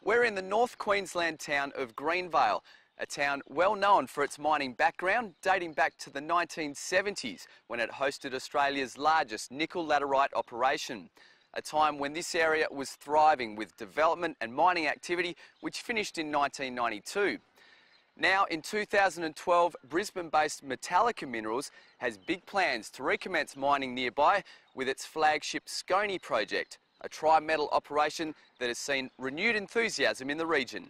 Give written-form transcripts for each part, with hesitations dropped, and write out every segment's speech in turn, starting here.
We're in the North Queensland town of Greenvale, a town well known for its mining background, dating back to the 1970s when it hosted Australia's largest nickel laterite operation. A time when this area was thriving with development and mining activity, which finished in 1992. Now, in 2012, Brisbane-based Metallica Minerals has big plans to recommence mining nearby with its flagship Sconi project, a tri-metal operation that has seen renewed enthusiasm in the region.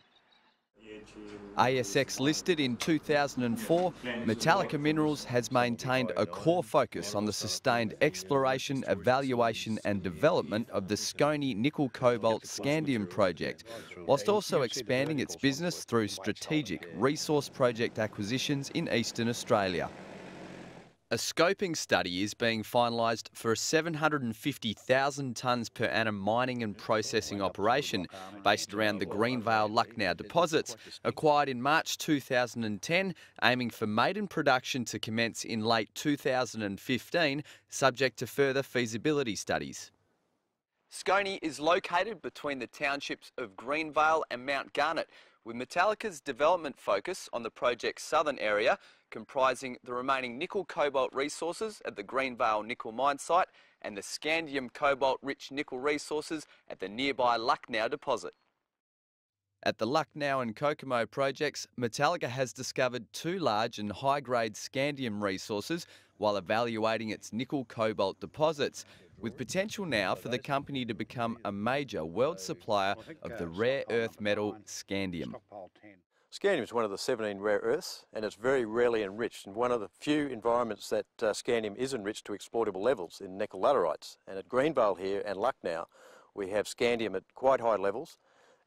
ASX listed in 2004, Metallica Minerals has maintained a core focus on the sustained exploration, evaluation and development of the Sconi nickel-cobalt scandium project, whilst also expanding its business through strategic resource project acquisitions in Eastern Australia. A scoping study is being finalised for a 750,000 tonnes per annum mining and processing operation based around the Greenvale Lucknow deposits, acquired in March 2010, aiming for maiden production to commence in late 2015, subject to further feasibility studies. Sconi is located between the townships of Greenvale and Mount Garnet, with Metallica's development focus on the project's southern area, comprising the remaining nickel-cobalt resources at the Greenvale nickel mine site and the scandium cobalt-rich nickel resources at the nearby Lucknow deposit. At the Lucknow and Kokomo projects, Metallica has discovered two large and high-grade scandium resources while evaluating its nickel-cobalt deposits, with potential now for the company to become a major world supplier of the rare earth metal scandium. Scandium is one of the 17 rare earths, and it's very rarely enriched, and one of the few environments that scandium is enriched to exploitable levels in nickel laterites. And at Greenvale here and Lucknow, we have scandium at quite high levels,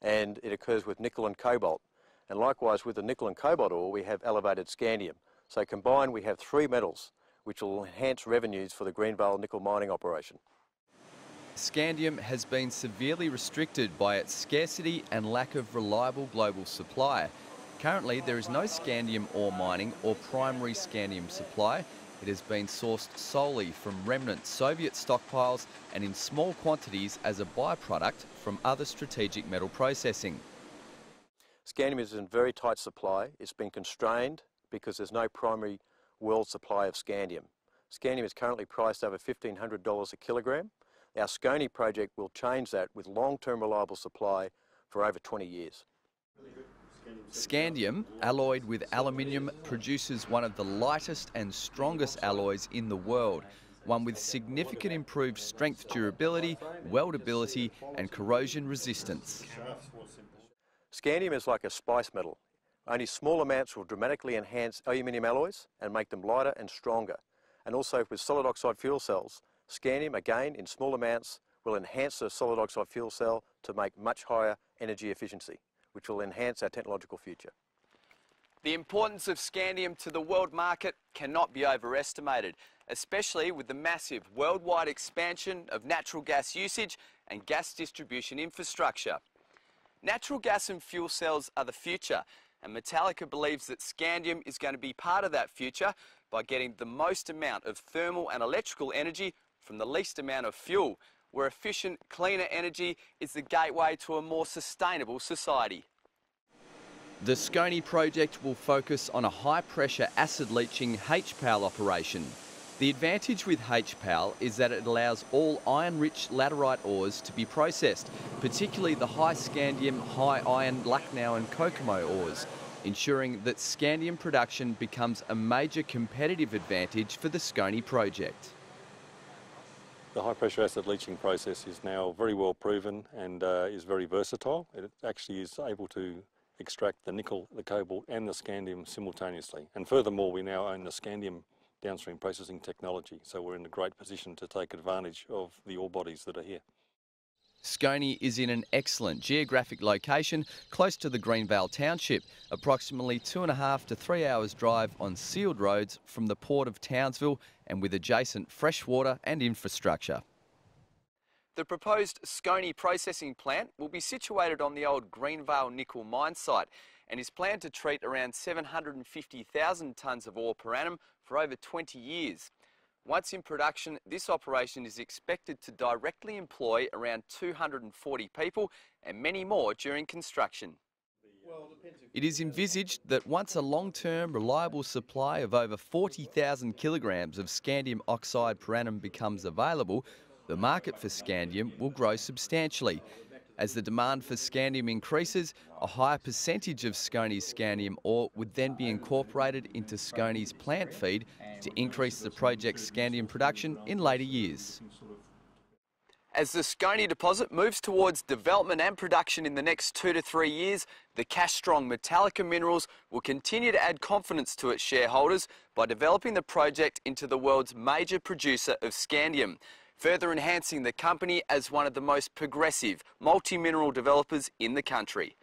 and it occurs with nickel and cobalt. And likewise with the nickel and cobalt ore, we have elevated scandium. So combined, we have three metals which will enhance revenues for the Greenvale nickel mining operation. Scandium has been severely restricted by its scarcity and lack of reliable global supply. Currently, there is no scandium ore mining or primary scandium supply. It has been sourced solely from remnant Soviet stockpiles and in small quantities as a byproduct from other strategic metal processing. Scandium is in very tight supply. It's been constrained because there's no primary world supply of scandium. Scandium is currently priced over $1,500 a kilogram. Our Sconi project will change that with long-term reliable supply for over 20 years. Scandium, alloyed with aluminium, produces one of the lightest and strongest alloys in the world, one with significant improved strength durability, weldability and corrosion resistance. Scandium is like a spice metal. Only small amounts will dramatically enhance aluminium alloys and make them lighter and stronger. And also with solid oxide fuel cells, scandium, again, in small amounts, will enhance the solid oxide fuel cell to make much higher energy efficiency, which will enhance our technological future. The importance of scandium to the world market cannot be overestimated, especially with the massive worldwide expansion of natural gas usage and gas distribution infrastructure. Natural gas and fuel cells are the future, and Metallica believes that scandium is going to be part of that future by getting the most amount of thermal and electrical energy from the least amount of fuel, where efficient, cleaner energy is the gateway to a more sustainable society. The Sconi project will focus on a high-pressure acid leaching HPAL operation. The advantage with HPAL is that it allows all iron-rich laterite ores to be processed, particularly the high scandium, high iron Lucknow and Kokomo ores, ensuring that scandium production becomes a major competitive advantage for the Sconi project. The high pressure acid leaching process is now very well proven and is very versatile. It actually is able to extract the nickel, the cobalt and the scandium simultaneously. And furthermore, we now own the scandium downstream processing technology, so we're in a great position to take advantage of the ore bodies that are here. Sconi is in an excellent geographic location close to the Greenvale township, approximately 2.5 to 3 hours drive on sealed roads from the port of Townsville and with adjacent freshwater and infrastructure. The proposed Sconi processing plant will be situated on the old Greenvale nickel mine site and is planned to treat around 750,000 tonnes of ore per annum for over 20 years. Once in production, this operation is expected to directly employ around 240 people and many more during construction. It is envisaged that once a long-term, reliable supply of over 40,000 kilograms of scandium oxide per annum becomes available, the market for scandium will grow substantially. As the demand for scandium increases, a higher percentage of Sconi's scandium ore would then be incorporated into Sconi's plant feed to increase the project's scandium production in later years. As the Sconi deposit moves towards development and production in the next 2 to 3 years, the cash-strong Metallica Minerals will continue to add confidence to its shareholders by developing the project into the world's major producer of scandium, further enhancing the company as one of the most progressive multi-mineral developers in the country.